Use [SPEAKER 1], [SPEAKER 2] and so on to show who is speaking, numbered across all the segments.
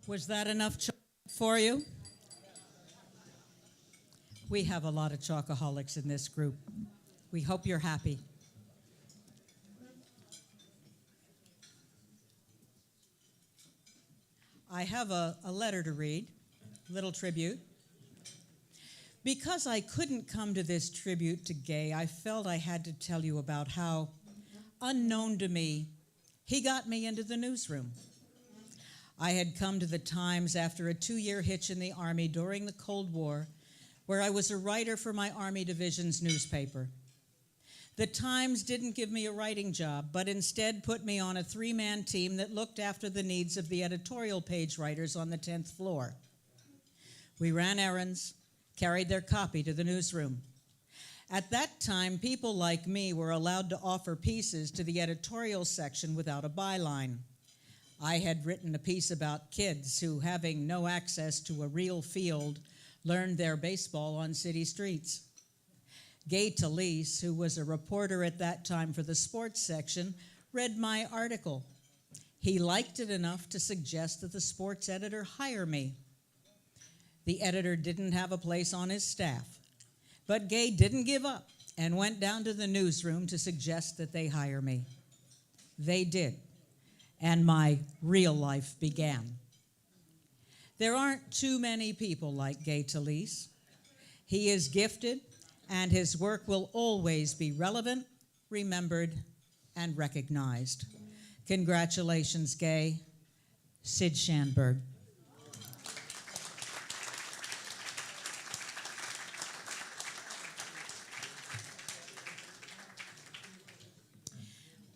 [SPEAKER 1] Was that enough for you? We have a lot of chocoholics in this group. We hope you're happy. I have a letter to read, little tribute. Because I couldn't come to this tribute to Gay, I felt I had to tell you about how, unknown to me, he got me into the newsroom. I had come to the Times after a 2-year hitch in the Army during the Cold War, where I was a writer for my Army Division's newspaper. The Times didn't give me a writing job, but instead put me on a 3-man team that looked after the needs of the editorial page writers on the 10th floor. We ran errands, carried their copy to the newsroom. At that time, people like me were allowed to offer pieces to the editorial section without a byline. I had written a piece about kids who, having no access to a real field, learned their baseball on city streets. Gay Talese, who was a reporter at that time for the sports section, read my article. He liked it enough to suggest that the sports editor hire me. The editor didn't have a place on his staff, but Gay didn't give up and went down to the newsroom to suggest that they hire me. They did, and my real life began. There aren't too many people like Gay Talese. He is gifted, and his work will always be relevant, remembered, and recognized. Congratulations, Gay. Sid Shandberg.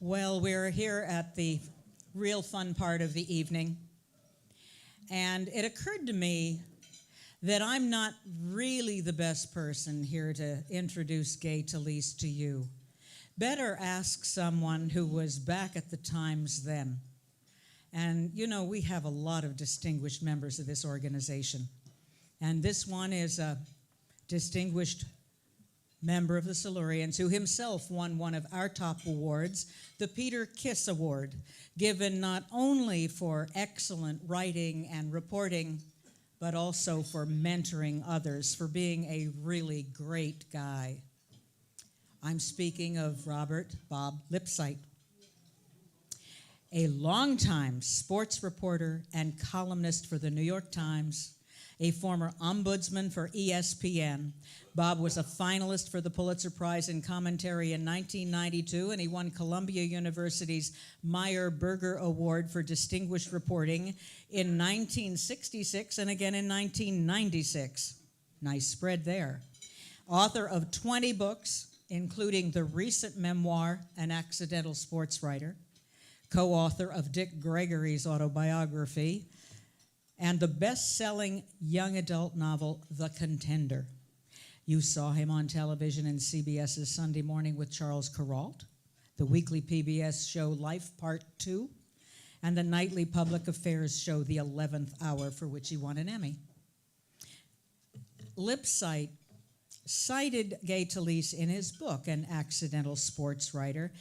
[SPEAKER 1] Well, we're here at the real fun part of the evening, and it occurred to me that I'm not really the best person here to introduce Gay Talese to you. Better ask someone who was back at the Times then. And you know, we have a lot of distinguished members of this organization. And this one is a distinguished member of the Silurians who himself won one of our top awards, the Peter Kiss Award, given not only for excellent writing and reporting, but also for mentoring others, for being a really great guy. I'm speaking of Robert Bob Lipsyte, a longtime sports reporter and columnist for the New York Times, a former ombudsman for ESPN. Bob was a finalist for the Pulitzer Prize in Commentary in 1992, and he won Columbia University's Meyer Berger Award for Distinguished Reporting in 1966 and again in 1996. Nice spread there. Author of 20 books, including the recent memoir, An Accidental Sports Writer, co-author of Dick Gregory's autobiography, and the best-selling young adult novel, The Contender. You saw him on television in CBS's Sunday Morning with Charles Kuralt, the weekly PBS show Life Part 2, and the nightly public affairs show The 11th Hour, for which he won an Emmy. Lipsyte cited Gay Talese in his book, An Accidental Sports Writer,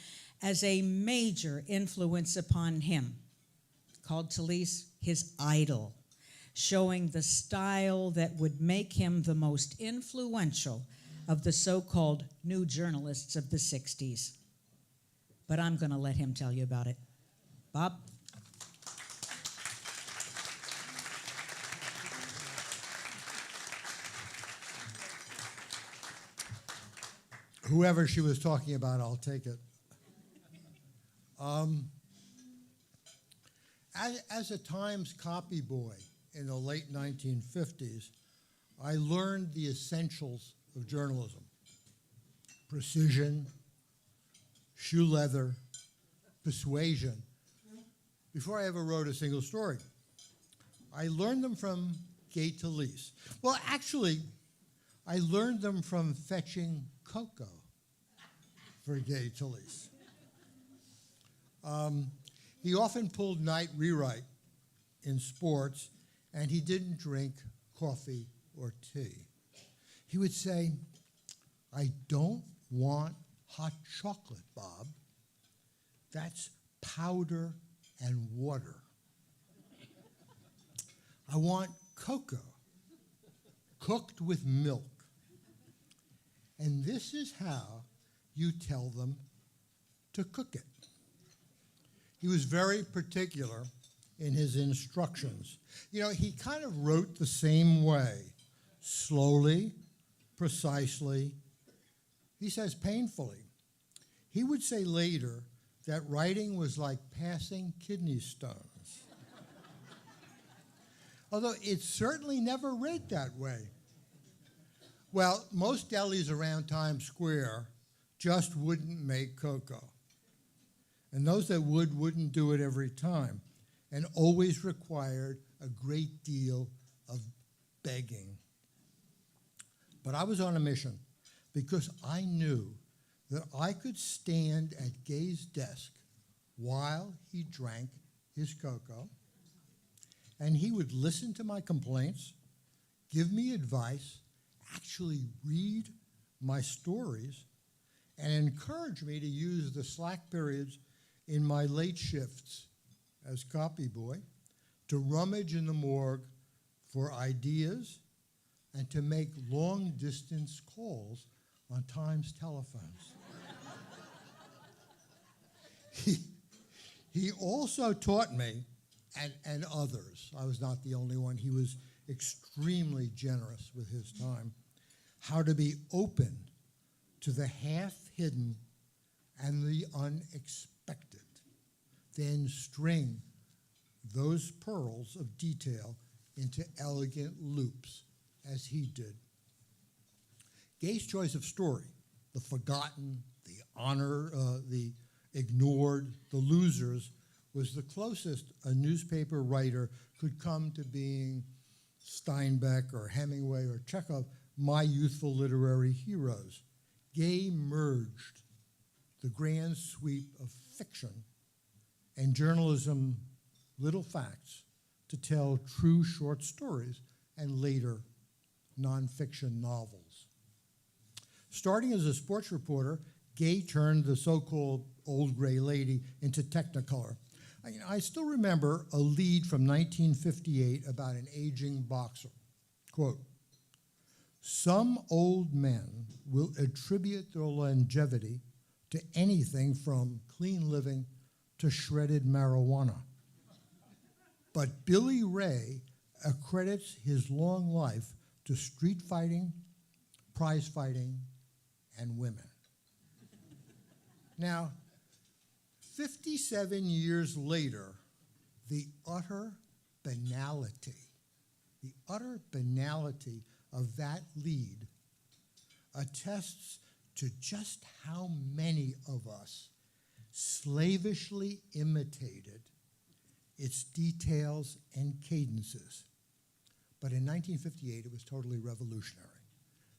[SPEAKER 1] as a major influence upon him, called Talese his idol, showing the style that would make him the most influential of the so-called new journalists of the 60s. But I'm going to let him tell you about it. Bob?
[SPEAKER 2] Whoever she was talking about, I'll take it. As a Times copy boy in the late 1950s, I learned the essentials of journalism: precision, shoe leather, persuasion, before I ever wrote a single story. I learned them from Gay Talese. Well, actually, I learned them from fetching cocoa for Gay Talese. He often pulled night rewrite in sports, and he didn't drink coffee or tea. He would say, "I don't want hot chocolate, Bob. That's powder and water." I want cocoa cooked with milk. And this is how you tell them to cook it. He was very particular in his instructions. You know, he kind of wrote the same way, slowly, precisely, he says painfully. He would say later that writing was like passing kidney stones. Although it certainly never read that way. Well, most delis around Times Square just wouldn't make cocoa. And those that would wouldn't do it every time, and always required a great deal of begging. But I was on a mission because I knew that I could stand at Gay's desk while he drank his cocoa, and he would listen to my complaints, give me advice, actually read my stories, and encourage me to use the slack periods in my late shifts as copy boy to rummage in the morgue for ideas and to make long-distance calls on Times telephones. He also taught me, and others, I was not the only one, he was extremely generous with his time, how to be open to the half-hidden and the unexpected, then string those pearls of detail into elegant loops, as he did. Gay's choice of story, the forgotten, the honor, the ignored, the losers, was the closest a newspaper writer could come to being Steinbeck or Hemingway or Chekhov, my youthful literary heroes. Gay merged the grand sweep of fiction and journalism, little facts, to tell true short stories and later nonfiction novels. Starting as a sports reporter, Gay turned the so-called old gray lady into Technicolor. I still remember a lead from 1958 about an aging boxer. Quote, "Some old men will attribute their longevity to anything from clean living to shredded marijuana. But Billy Ray accredits his long life to street fighting, prize fighting, and women." Now, 57 years later, the utter banality of that lead attests to just how many of us slavishly imitated its details and cadences. But in 1958, it was totally revolutionary.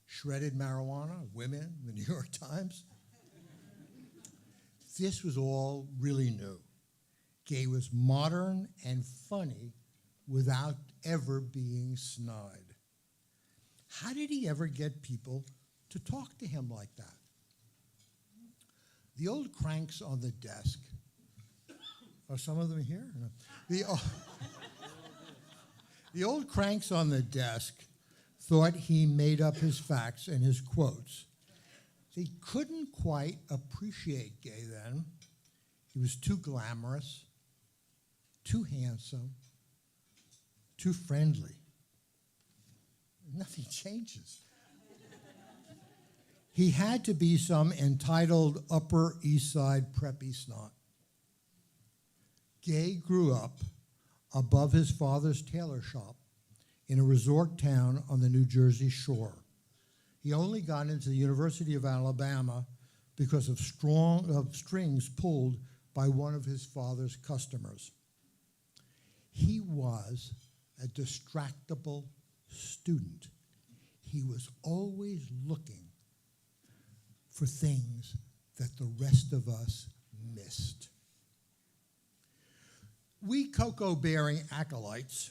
[SPEAKER 2] Shredded marijuana, women, the New York Times. This was all really new. Gay was modern and funny without ever being snide. How did he ever get people to talk to him like that? The old cranks on the desk, are some of them here? No. The old cranks on the desk thought he made up his facts and his quotes. They couldn't quite appreciate Gay then. He was too glamorous, too handsome, too friendly. Nothing changes. He had to be some entitled Upper East Side preppy snot. Gay grew up above his father's tailor shop in a resort town on the New Jersey shore. He only got into the University of Alabama because of strings pulled by one of his father's customers. He was a distractible student. He was always looking for things that the rest of us missed. We cocoa-bearing acolytes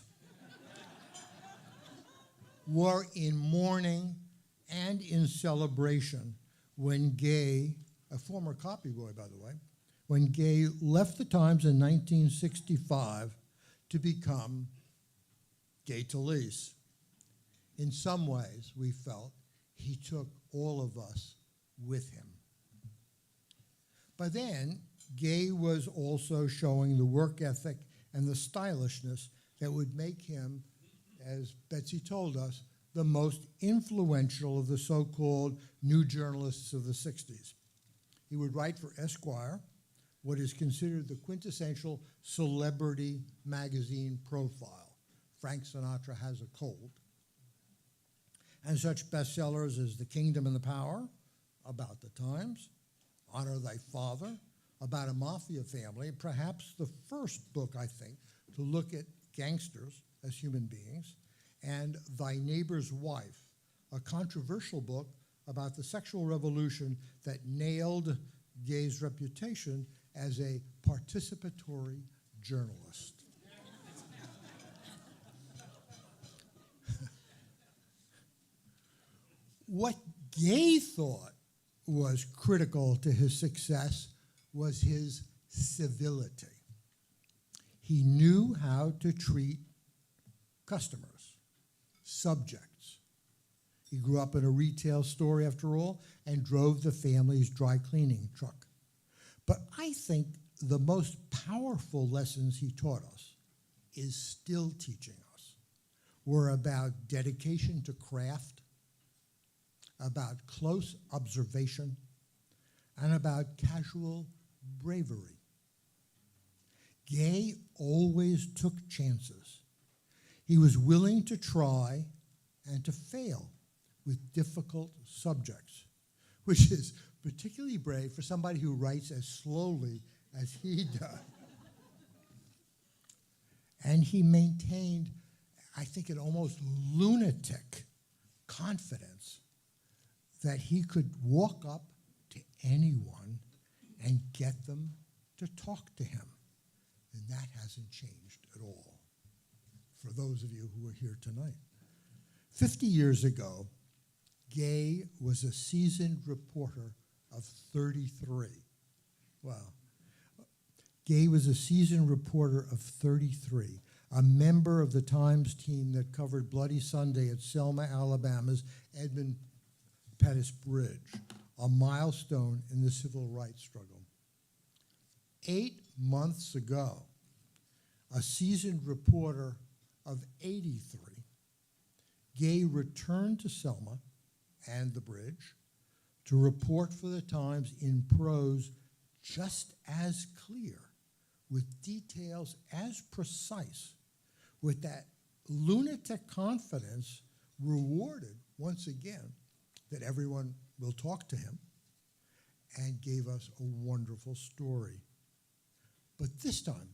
[SPEAKER 2] were in mourning and in celebration when Gay, a former copy boy, by the way, when Gay left the Times in 1965 to become Gay Talese. In some ways, we felt he took all of us with him. But then, Gay was also showing the work ethic and the stylishness that would make him, as Betsy told us, the most influential of the so-called new journalists of the 60s. He would write for Esquire, what is considered the quintessential celebrity magazine profile. Frank Sinatra Has a Cold. And such bestsellers as The Kingdom and the Power, about the times, Honor Thy Father, about a mafia family, perhaps the first book, I think, to look at gangsters as human beings, and Thy Neighbor's Wife, a controversial book about the sexual revolution that nailed Gay's reputation as a participatory journalist. What Gay thought was critical to his success was his civility. He knew how to treat customers, subjects. He grew up in a retail store, after all, and drove the family's dry cleaning truck. But I think the most powerful lessons he taught us, is still teaching us, were about dedication to craft, about close observation, and about casual bravery. Gay always took chances. He was willing to try and to fail with difficult subjects, which is particularly brave for somebody who writes as slowly as he does. And he maintained, I think, an almost lunatic confidence that he could walk up to anyone and get them to talk to him. And that hasn't changed at all for those of you who are here tonight. 50 years ago, Gay was a seasoned reporter of 33. Wow. Gay was a seasoned reporter of 33, a member of the Times team that covered Bloody Sunday at Selma, Alabama's Edmund Pettus Bridge, a milestone in the civil rights struggle. 8 months ago, a seasoned reporter of 83, Gay returned to Selma and the bridge to report for the Times in prose just as clear, with details as precise, with that lunatic confidence rewarded once again that everyone will talk to him, and gave us a wonderful story. But this time,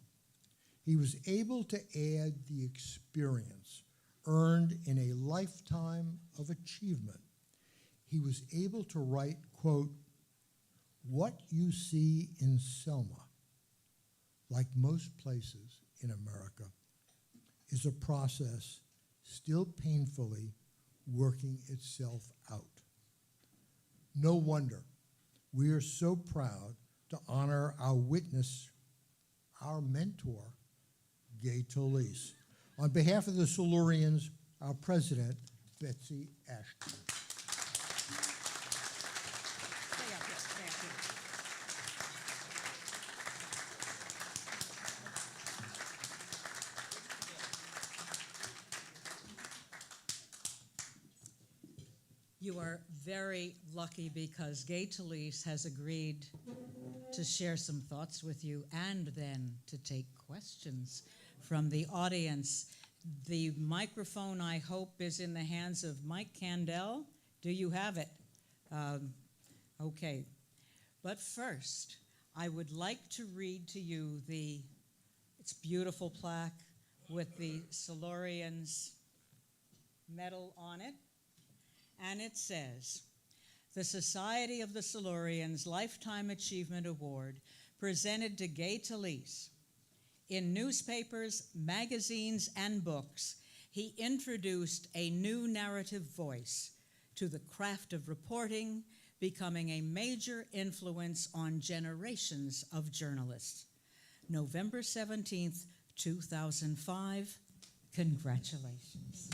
[SPEAKER 2] he was able to add the experience earned in a lifetime of achievement. He was able to write, quote, "What you see in Selma, like most places in America, is a process still painfully working itself out. No wonder we are so proud to honor our witness, our mentor, Gay Talese. On behalf of the Silurians, our president, Betsy Ashton."
[SPEAKER 1] Stay up here, stay up here. You are very lucky because Gay Talese has agreed to share some thoughts with you and then to take questions from the audience. The microphone, I hope, is in the hands of Mike Candell. Do you have it? Okay. But first, I would like to read to you it's beautiful plaque with the Silurians medal on it. And it says, "The Society of the Silurians Lifetime Achievement Award presented to Gay Talese. In newspapers, magazines, and books, he introduced a new narrative voice to the craft of reporting, becoming a major influence on generations of journalists. November 17th, 2005, Congratulations.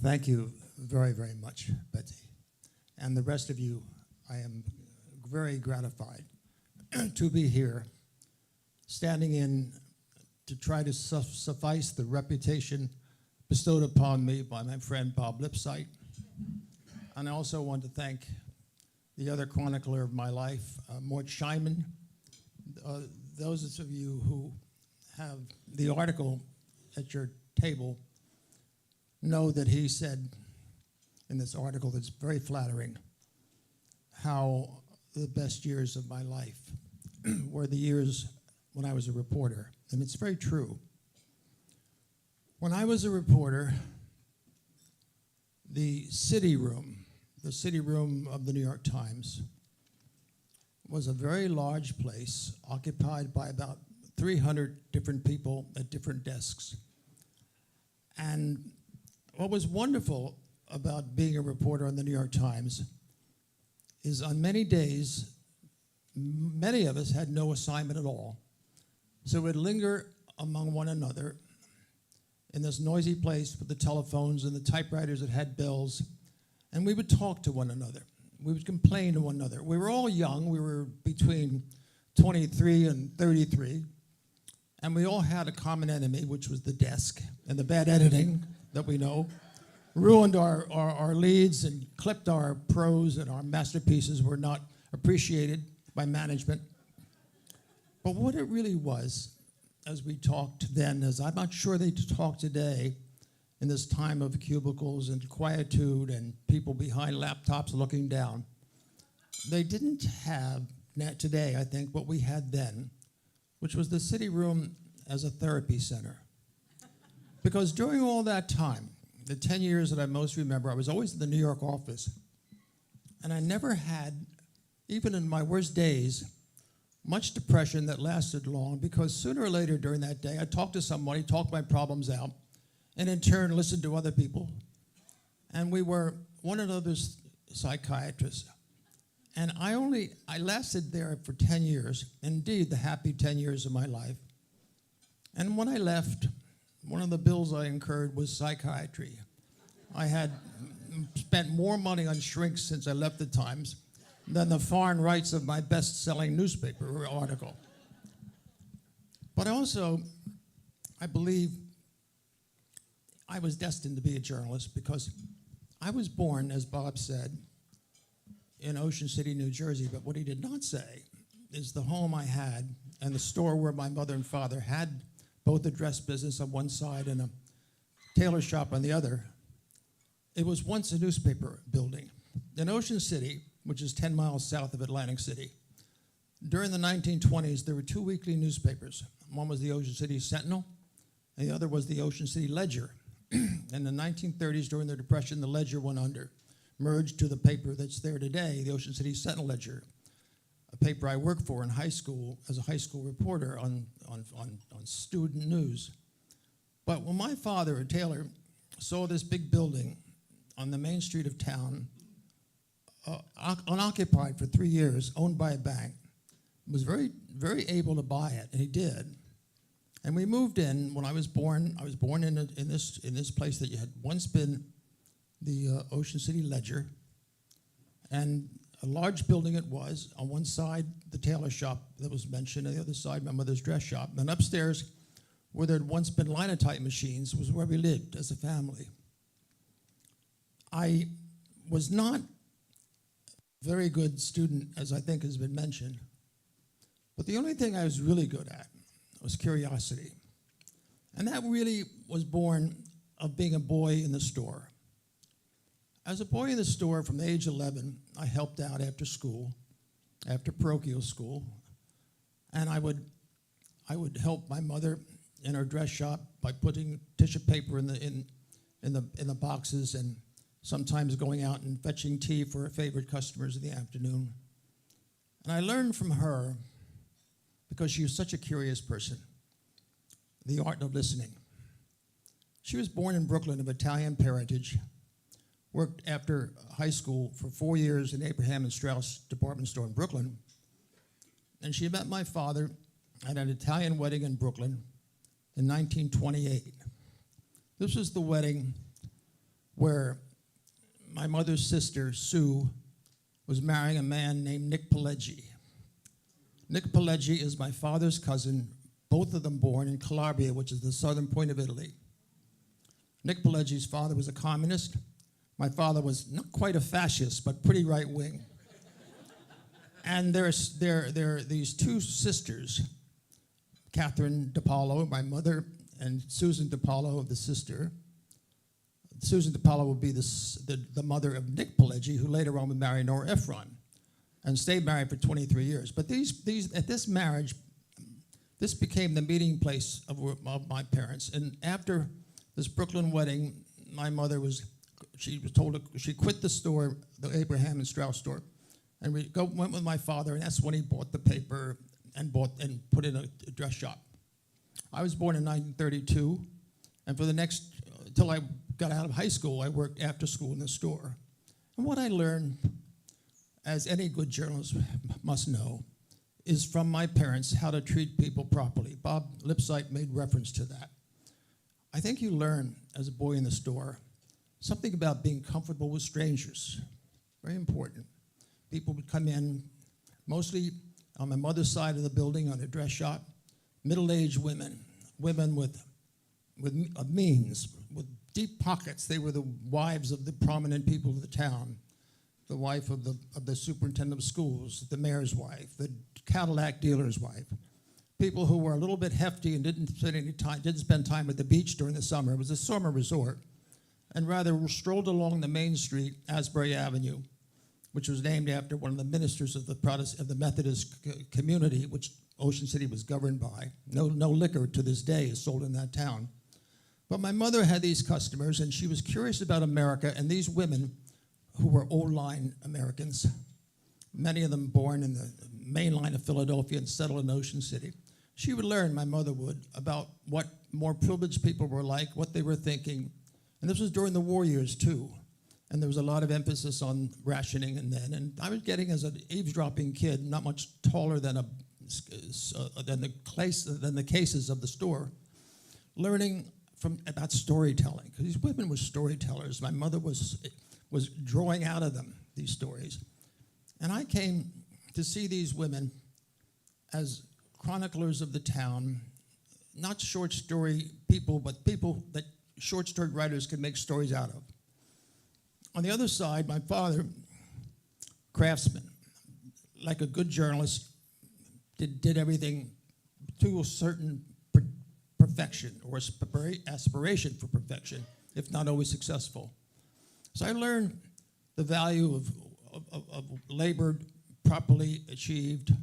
[SPEAKER 3] Thank you very, very much, Betsy. And the rest of you, I am very gratified to be here, standing in to try to suffice the reputation bestowed upon me by my friend Bob Lipsyte. And I also want to thank the other chronicler of my life, Mort Scheinman. Those of you who have the article at your table know that he said in this article that's very flattering how the best years of my life were the years when I was a reporter. And it's very true. When I was a reporter, the city room of the New York Times was a very large place occupied by about 300 different people at different desks. And what was wonderful about being a reporter on the New York Times is on many days, many of us had no assignment at all. So we'd linger among one another in this noisy place with the telephones and the typewriters that had bells, and we would talk to one another. We would complain to one another. We were all young. We were between 23 and 33, and we all had a common enemy, which was the desk and the bad editing that we know, ruined our leads and clipped our prose, and our masterpieces were not appreciated by management. But what it really was, as we talked then, as I'm not sure they talk today in this time of cubicles and quietude and people behind laptops looking down, they didn't have today, I think, what we had then, which was the city room as a therapy center. Because during all that time, the 10 years that I most remember, I was always in the New York office. And I never had, even in my worst days, much depression that lasted long, because sooner or later during that day, I'd talk to somebody, talk my problems out, and in turn listen to other people. And we were one another's psychiatrists. And I lasted there for 10 years, indeed the happy 10 years of my life. And when I left, one of the bills I incurred was psychiatry. I had spent more money on shrinks since I left the Times than the foreign rights of my best-selling newspaper article. But also, I believe I was destined to be a journalist because I was born, as Bob said, in Ocean City, New Jersey. But what he did not say is the home I had and the store where my mother and father had both a dress business on one side and a tailor shop on the other. It was once a newspaper building. In Ocean City, which is 10 miles south of Atlantic City, during the 1920s, there were two weekly newspapers. One was the Ocean City Sentinel, and the other was the Ocean City Ledger. In the 1930s, during the Depression, the Ledger went under, merged to the paper that's there today, the Ocean City Sentinel Ledger, a paper I worked for in high school as a high school reporter on student news. But when my father, a tailor, saw this big building on the main street of town, unoccupied for 3 years, owned by a bank, was very, very able to buy it, and he did. And we moved in when I was born. I was born in this place that had once been the Ocean City Ledger, and a large building it was. On one side, the tailor shop that was mentioned, on the other side, my mother's dress shop. And upstairs, where there had once been linotype machines, was where we lived as a family. I was not a very good student, as I think has been mentioned, but the only thing I was really good at was curiosity. And that really was born of being a boy in the store. As a boy in the store, from age 11, I helped out after school, after parochial school, and I would help my mother in her dress shop by putting tissue paper in the boxes, and sometimes going out and fetching tea for her favorite customers in the afternoon. And I learned from her, because she was such a curious person, The Art of Listening. She was born in Brooklyn of Italian parentage, worked after high school for 4 years in Abraham and Strauss department store in Brooklyn, and she met my father at an Italian wedding in Brooklyn in 1928. This was the wedding where my mother's sister, Sue, was marrying a man named Nick Pileggi. Nick Pileggi is my father's cousin, both of them born in Calabria, which is the southern point of Italy. Nick Pileggi's father was a communist. My father was not quite a fascist, but pretty right-wing. And there are these two sisters, Catherine DiPaolo, my mother, and Susan DiPaolo, the sister. Susan DiPaolo would be the mother of Nick Pileggi, who later on would marry Nora Ephron, and stayed married for 23 years. But at this marriage, this became the meeting place of my parents. And after this Brooklyn wedding, my mother she was told she quit the store, the Abraham and Strauss store, and went with my father, and that's when he bought the paper and put in a dress shop. I was born in 1932, and for the next, till I got out of high school, I worked after school in the store. And what I learned, as any good journalist must know, is from my parents how to treat people properly. Bob Lipsyte made reference to that. I think you learn as a boy in the store something about being comfortable with strangers. Very important. People would come in, mostly on my mother's side of the building on a dress shop, middle-aged women with means, with deep pockets. They were the wives of the prominent people of the town, the wife of the superintendent of schools, the mayor's wife, the Cadillac dealer's wife. People who were a little bit hefty and didn't spend time at the beach during the summer. It was a summer resort, and rather strolled along the main street, Asbury Avenue, which was named after one of the ministers of the Methodist community, which Ocean City was governed by. No liquor to this day is sold in that town. But my mother had these customers, and she was curious about America and these women who were old line Americans, many of them born in the main line of Philadelphia and settled in Ocean City. She would learn, my mother would, about what more privileged people were like, what they were thinking. And this was during the war years, too. And there was a lot of emphasis on rationing and then. And I was getting, as an eavesdropping kid, not much taller than the cases of the store, learning about storytelling. Because these women were storytellers. My mother was drawing out of them these stories. And I came to see these women as chroniclers of the town, not short story people, but people that short story writers could make stories out of. On the other side, my father, craftsman, like a good journalist, did everything to a certain perfection or aspiration for perfection, if not always successful. So I learned the value of labor properly achieved,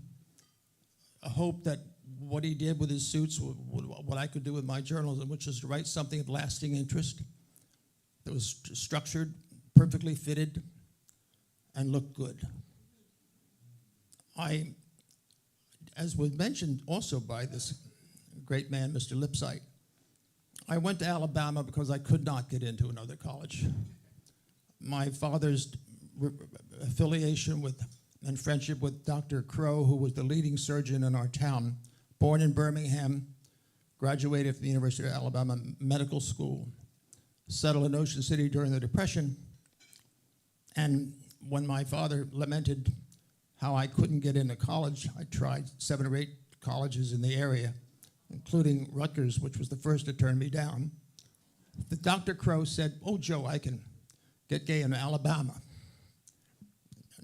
[SPEAKER 3] a hope that what he did with his suits, what I could do with my journalism, which is to write something of lasting interest that was structured, perfectly fitted, and looked good. As was mentioned also by this great man, Mr. Lipsyte, I went to Alabama because I could not get into another college. My father's affiliation with and friendship with Dr. Crow, who was the leading surgeon in our town, born in Birmingham, graduated from the University of Alabama Medical School, settled in Ocean City during the Depression, and when my father lamented how I couldn't get into college, I tried 7 or 8 colleges in the area, including Rutgers, which was the first to turn me down. The Dr. Crow said, "Oh, Joe, I can get gay in Alabama."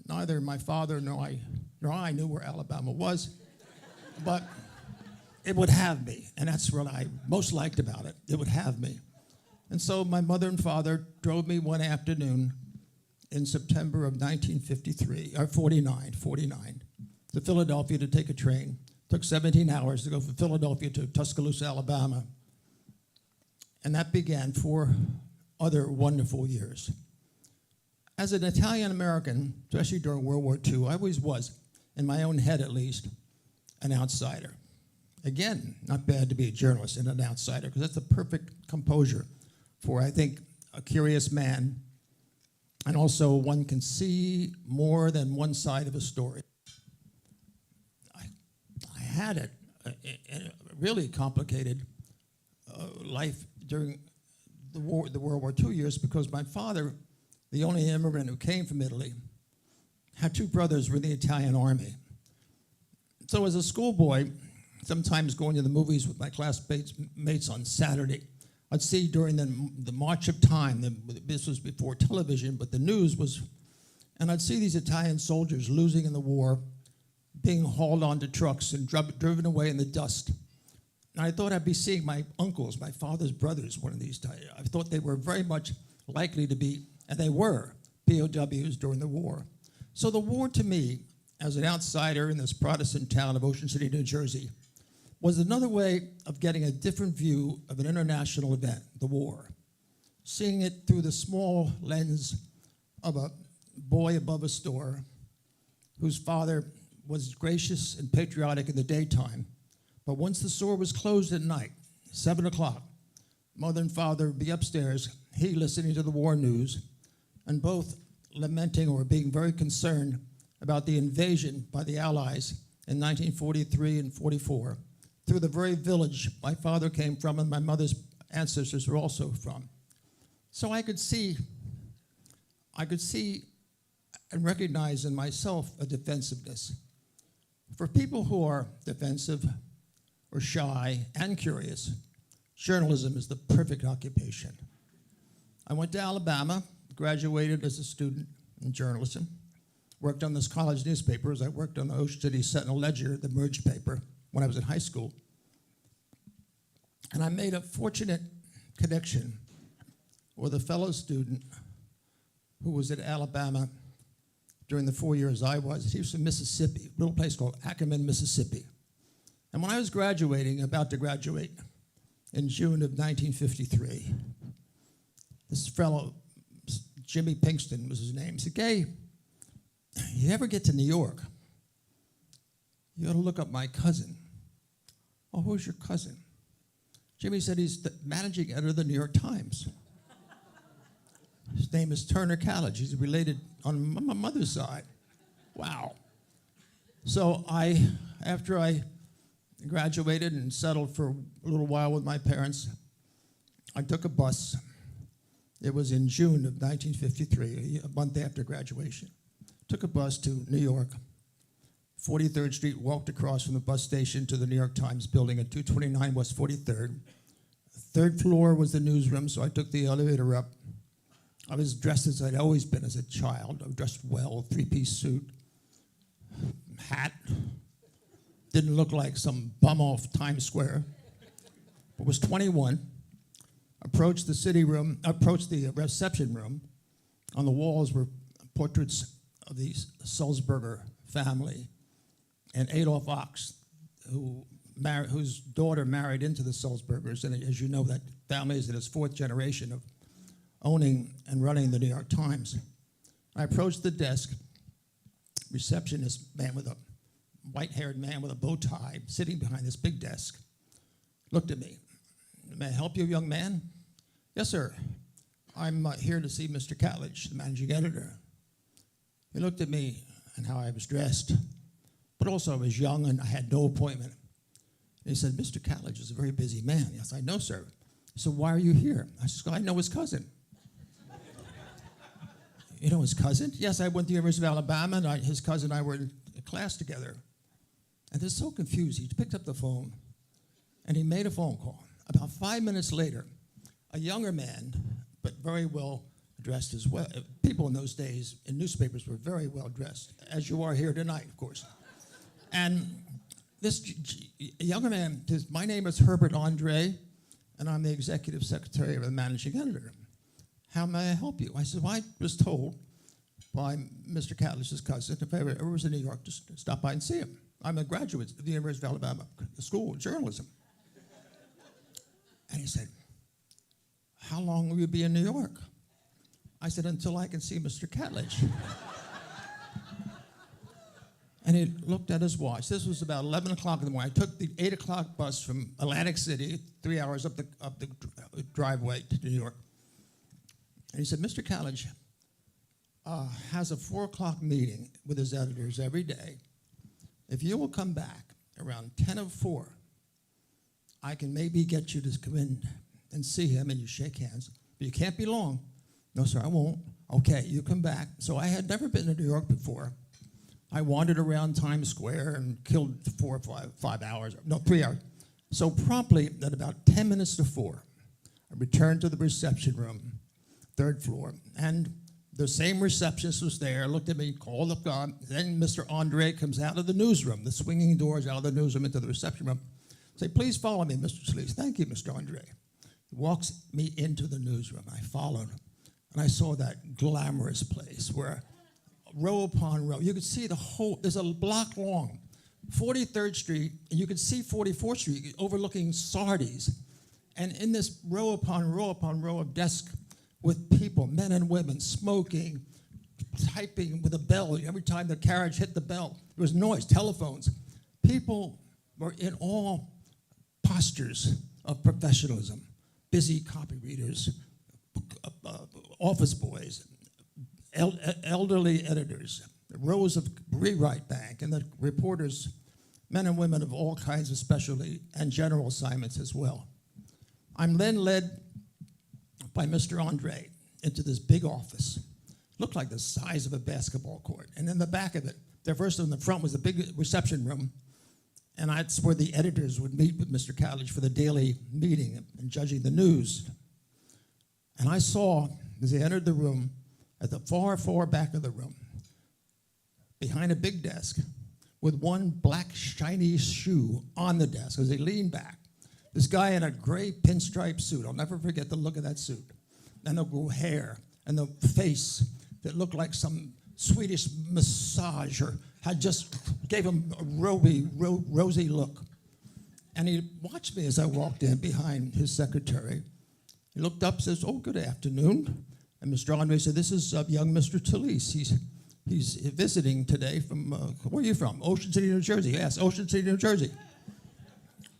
[SPEAKER 3] Neither my father nor I knew where Alabama was, but it would have me, and that's what I most liked about it. It would have me. And so my mother and father drove me one afternoon in September of 1953, or 49, to Philadelphia to take a train. It took 17 hours to go from Philadelphia to Tuscaloosa, Alabama. And that began 4 other wonderful years. As an Italian-American, especially during World War II, I always was, in my own head at least, an outsider. Again, not bad to be a journalist and an outsider, because that's the perfect composure for, I think, a curious man. And also, one can see more than one side of a story. I had a really complicated life during the World War II years, because my father, the only immigrant who came from Italy, had two brothers who were in the Italian army. So as a schoolboy, sometimes going to the movies with my classmates on Saturday, I'd see during the March of Time, this was before television, but the news was, and I'd see these Italian soldiers losing in the war, being hauled onto trucks and driven away in the dust. And I thought I'd be seeing my uncles, my father's brothers, one of these times. I thought they were very much likely to be, and they were, POWs during the war. So the war to me, as an outsider in this Protestant town of Ocean City, New Jersey, was another way of getting a different view of an international event, the war. Seeing it through the small lens of a boy above a store whose father was gracious and patriotic in the daytime, but once the store was closed at night, 7 o'clock, mother and father would be upstairs, he listening to the war news, and both lamenting or being very concerned about the invasion by the Allies in 1943 and 44 through the very village my father came from and my mother's ancestors were also from. So I could see and recognize in myself a defensiveness. For people who are defensive or shy and curious, journalism is the perfect occupation. I went to Alabama, graduated as a student in journalism, worked on this college newspaper as I worked on the Ocean City Sentinel-Ledger, the merged paper, when I was in high school. And I made a fortunate connection with a fellow student who was at Alabama during the 4 years I was. He was from Mississippi, a little place called Ackerman, Mississippi. And when I was about to graduate, in June of 1953, this fellow, Jimmy Pinkston was his name, he said, "Gay, you ever get to New York, you ought to look up my cousin." "Oh, who's your cousin?" Jimmy said, "He's the managing editor of the New York Times. His name is Turner Callage. He's related on my mother's side." Wow. So after I graduated and settled for a little while with my parents, I took a bus. It was in June of 1953, a month after graduation. Took a bus to New York, 43rd Street, walked across from the bus station to the New York Times building at 229 West 43rd. Third floor was the newsroom, so I took the elevator up. I was dressed as I'd always been as a child. I was dressed well, three-piece suit, hat. Didn't look like some bum off Times Square. But was 21. Approached the reception room. On the walls were portraits of the Sulzberger family and Adolf Ochs, whose daughter married into the Sulzbergers. And as you know, that family is in its fourth generation of owning and running the New York Times. I approached the desk, receptionist man with a white-haired man with a bow tie sitting behind this big desk, looked at me. "May I help you, young man?" "Yes, sir. I'm here to see Mr. Callage, the managing editor." He looked at me and how I was dressed, but also I was young and I had no appointment. And he said, "Mr. Callage is a very busy man." Yes, I know, sir. He said, "Why are you here?" I said, "I know his cousin." "You know his cousin?" "Yes, I went to the University of Alabama, and his cousin and I were in a class together." And they're so confused. He picked up the phone, and he made a phone call. About 5 minutes later, a younger man, but very well dressed as well. People in those days in newspapers were very well dressed, as you are here tonight, of course. And this younger man says, "My name is Herbert Andre, and I'm the executive secretary of the managing editor. How may I help you?" I said, "Well, I was told by Mr. Callage's cousin, if I ever was in New York, just stop by and see him. I'm a graduate of the University of Alabama School of Journalism." And he said, "How long will you be in New York?" I said, "Until I can see Mr. Callage." And he looked at his watch. This was about 11 o'clock in the morning. I took the 8 o'clock bus from Atlantic City, 3 hours up the driveway to New York. And he said, Mr. College has a 4 o'clock meeting with his editors every day. If you will come back around 10 of 4, I can maybe get you to come in and see him and you shake hands. But you can't be long. No, sir, I won't. Okay, you come back. So I had never been to New York before. I wandered around Times Square and killed 4 or 5 hours. No, 3 hours. So promptly at about 10 minutes to 4, I returned to the reception room, 3rd floor, and the same receptionist was there, looked at me, called up God. Then Mr. Andre comes out of the newsroom, the swinging doors out of the newsroom into the reception room. Say, please follow me, Mr. Talese. Thank you, Mr. Andre. He walks me into the newsroom. I followed, and I saw that glamorous place where row upon row, you could see the whole, there's a block long, 43rd Street, and you could see 44th Street overlooking Sardi's. And in this row upon row of desks with people, men and women, smoking, typing with a bell. Every time the carriage hit the bell, there was noise, telephones. People were in all postures of professionalism. Busy copy readers, office boys, elderly editors, rows of rewrite bank, and the reporters, men and women of all kinds of specialty and general assignments as well. I'm then led by Mr. Andre into this big office. Looked like the size of a basketball court. And in the back of it, the first in the front was a big reception room, and that's where the editors would meet with Mr. College for the daily meeting and judging the news. And I saw, as they entered the room, at the far, far back of the room, behind a big desk, with one black shiny shoe on the desk, as they leaned back, this guy in a gray pinstripe suit. I'll never forget the look of that suit. And the hair and the face that looked like some Swedish massager had just gave him a rosy look. And he watched me as I walked in behind his secretary. He looked up and says, oh, good afternoon. And Mr. Andre said, this is young Mr. Talese. He's visiting today from, where are you from? Ocean City, New Jersey. Yes, Ocean City, New Jersey.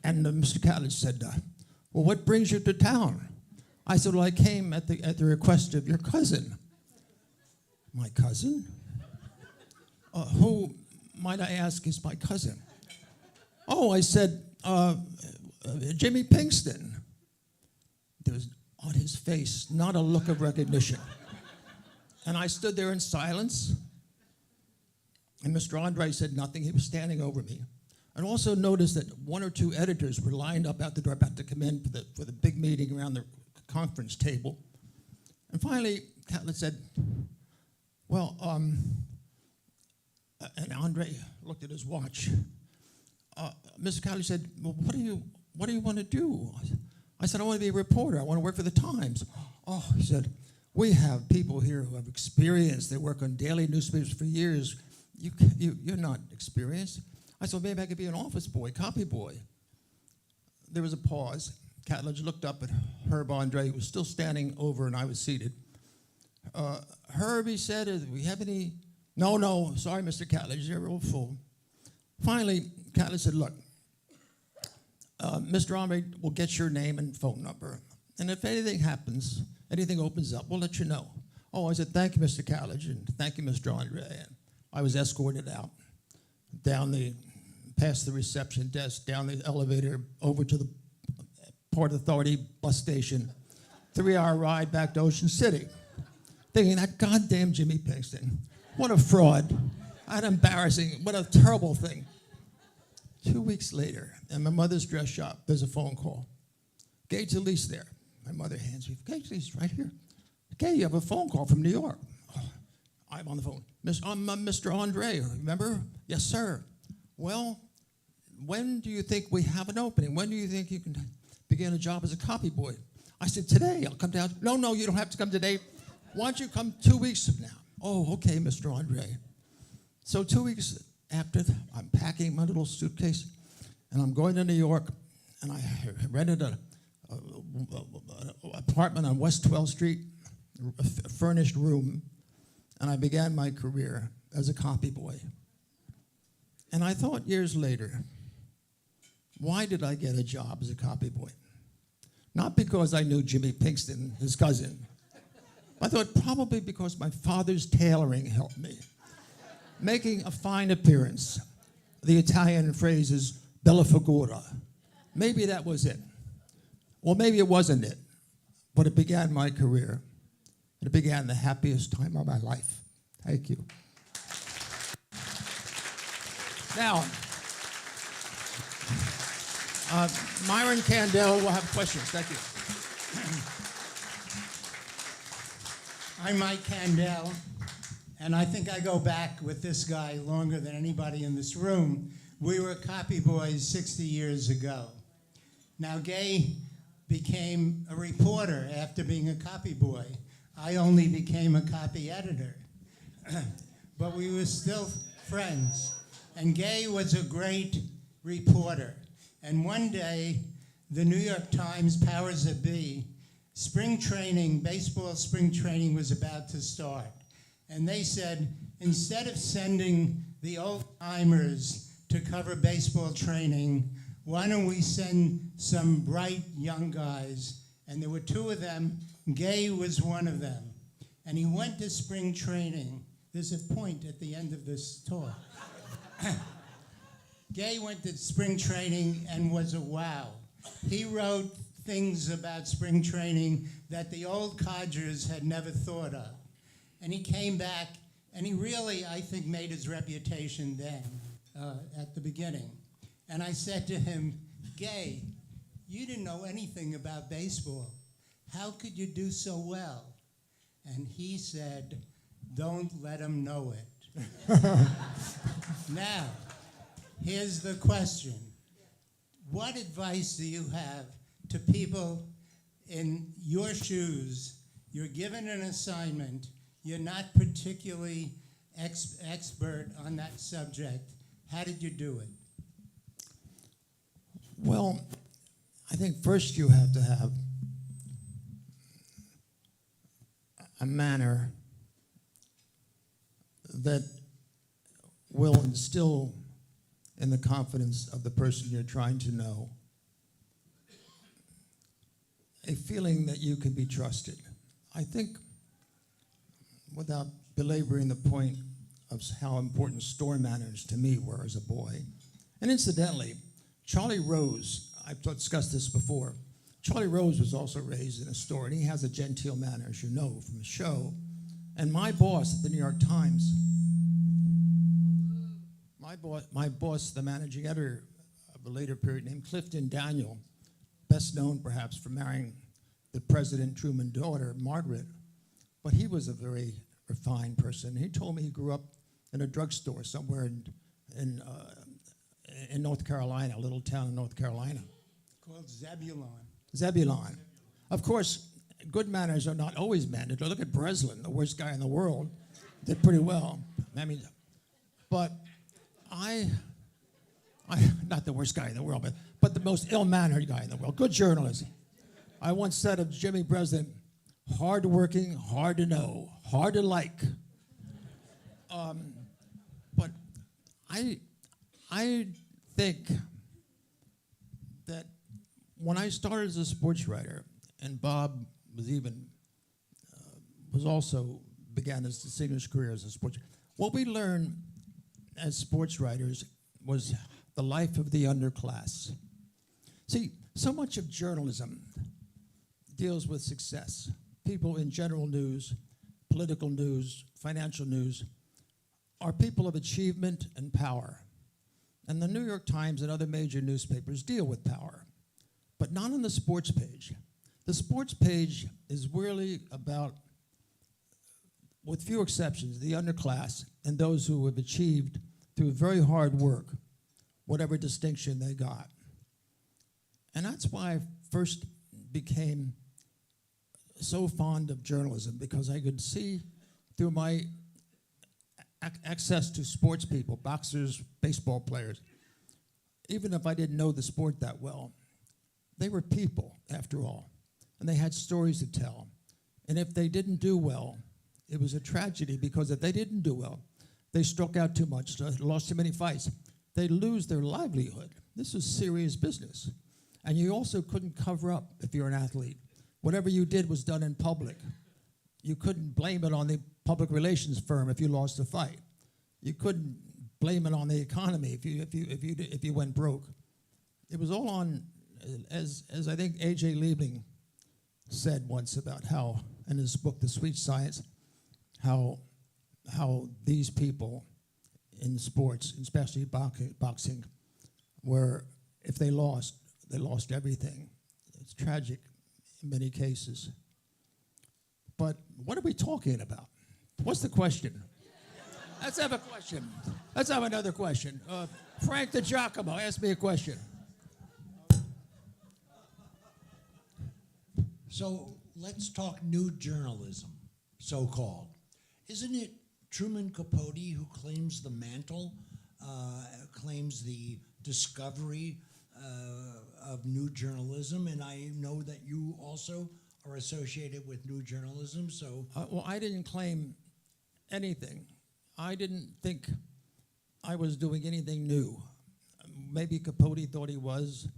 [SPEAKER 3] And Mr. College said, well, what brings you to town? I said, well, I came at the request of your cousin. My cousin? Who, might I ask, is my cousin? Oh, I said, Jimmy Pinkston. There was on his face not a look of recognition. And I stood there in silence. And Mr. Andre said nothing. He was standing over me. And also noticed that 1 or 2 editors were lined up out the door, about to come in for the big meeting around the conference table. And finally, Catlett said, well, and Andre looked at his watch. Mr. Catlett said, well, what do you want to do? I said, I want to be a reporter. I want to work for the Times. Oh, he said, we have people here who have experience. They work on daily newspapers for years. You're not experienced. I said, maybe I could be an office boy, copy boy. There was a pause. Catlett looked up at Herb Andre, who was still standing over, and I was seated. Herb, he said, do we have any? No, sorry, Mr. Catlett, you're real full. Finally, Catlett said, look, Mr. Andre will get your name and phone number. And if anything happens, anything opens up, we'll let you know. Oh, I said, thank you, Mr. Catlett, and thank you, Mr. Andre. And I was escorted out, past the reception desk, down the elevator, over to the Port Authority bus station, 3-hour ride back to Ocean City. Thinking, that goddamn Jimmy Pinkston, what a fraud. What embarrassing, what a terrible thing. 2 weeks later, in my mother's dress shop, there's a phone call. Gay Talese there. My mother hands me, Gay Talese, right here. Gay, you have a phone call from New York. Oh, I'm on the phone. I'm Mr. Andre, remember? Yes, sir. Well, when do you think we have an opening? When do you think you can begin a job as a copy boy? I said, today, I'll come down. No, you don't have to come today. Why don't you come 2 weeks from now? Oh, okay, Mr. Andre. So 2 weeks after, I'm packing my little suitcase, and I'm going to New York, and I rented an apartment on West 12th Street, a furnished room, and I began my career as a copy boy. And I thought years later, why did I get a job as a copy boy? Not because I knew Jimmy Pinkston, his cousin. I thought probably because my father's tailoring helped me. Making a fine appearance. The Italian phrase is bella figura. Maybe that was it. Well, maybe it wasn't it, but it began my career. It began the happiest time of my life. Thank you. Now, Myron Candell will have questions. Thank you.
[SPEAKER 4] I'm Mike Candell, and I think I go back with this guy longer than anybody in this room. We were copy boys 60 years ago. Now, Gay became a reporter after being a copy boy. I only became a copy editor. But we were still friends. And Gay was a great reporter. And one day, the New York Times, powers that be, spring training, baseball spring training was about to start. And they said, instead of sending the old-timers to cover baseball training, why don't we send some bright young guys? And there were two of them. Gay was one of them. And he went to spring training. There's a point at the end of this talk. Gay went to spring training and was a wow. He wrote things about spring training that the old codgers had never thought of. And he came back, and he really, I think, made his reputation then, at the beginning. And I said to him, Gay, you didn't know anything about baseball. How could you do so well? And he said, don't let them know it. Now, here's the question. What advice do you have to people in your shoes? You're given an assignment. You're not particularly expert on that subject. How did you do it?
[SPEAKER 3] Well, I think first you have to have a manner that will instill in the confidence of the person you're trying to know a feeling that you can be trusted. I think, without belaboring the point of how important store manners to me were as a boy, and incidentally, Charlie Rose, I've discussed this before, Charlie Rose was also raised in a store, and he has a genteel manner, as you know, from the show. And my boss at the New York Times, my boss, the managing editor of a later period named Clifton Daniel, best known perhaps for marrying the President Truman's daughter, Margaret, but he was a very refined person. He told me he grew up in a drugstore somewhere in North Carolina, a little town in North Carolina.
[SPEAKER 4] Called Zebulon.
[SPEAKER 3] Zebulon. Of course, good manners are not always managed. Look at Breslin, the worst guy in the world, did pretty well. I mean, but I not the worst guy in the world, but the most ill-mannered guy in the world. Good journalist. I once said of Jimmy Breslin, hard-working, hard to know, hard to like. But I think that when I started as a sports writer, and Bob was also began his distinguished career as a sports writer, what we learned as sports writers was the life of the underclass. See, so much of journalism deals with success. People in general news, political news, financial news, are people of achievement and power. And the New York Times and other major newspapers deal with power, but not on the sports page. The sports page is really about, with few exceptions, the underclass and those who have achieved through very hard work whatever distinction they got. And that's why I first became so fond of journalism, because I could see through my access to sports people, boxers, baseball players, even if I didn't know the sport that well, they were people, after all, and they had stories to tell. And if they didn't do well, it was a tragedy, because if they didn't do well, they struck out too much, lost too many fights. they'd lose their livelihood. This was serious business. And you also couldn't cover up if you're an athlete. Whatever you did was done in public. You couldn't blame it on the public relations firm if you lost a fight. You couldn't blame it on the economy if you went broke. It was all on, as I think A.J. Liebling said once about how, in his book, The Sweet Science, how these people in sports, especially boxing, were, if they lost everything. It's tragic in many cases. But what are we talking about? What's the question? Let's have a question. Let's have another question. Frank DiGiacomo, ask me a question.
[SPEAKER 5] So let's talk new journalism, so-called. Isn't it Truman Capote who claims the mantle, claims the discovery of new journalism? And I know that you also are associated with new journalism, so...
[SPEAKER 3] Well, I didn't claim anything. I didn't think I was doing anything new. Maybe Capote thought he was.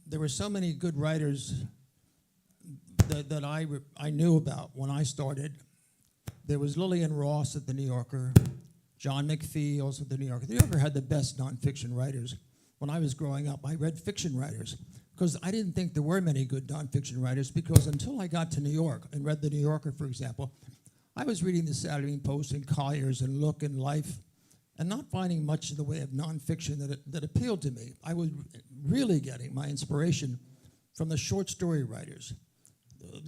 [SPEAKER 3] There were so many good writers that I knew about when I started. There was Lillian Ross at The New Yorker, John McPhee, also at The New Yorker. The New Yorker had the best nonfiction writers. When I was growing up, I read fiction writers because I didn't think there were many good nonfiction writers, because until I got to New York and read The New Yorker, for example, I was reading the Saturday Evening Post and Collier's and Look and Life and not finding much in the way of nonfiction that appealed to me. I was really getting my inspiration from the short story writers.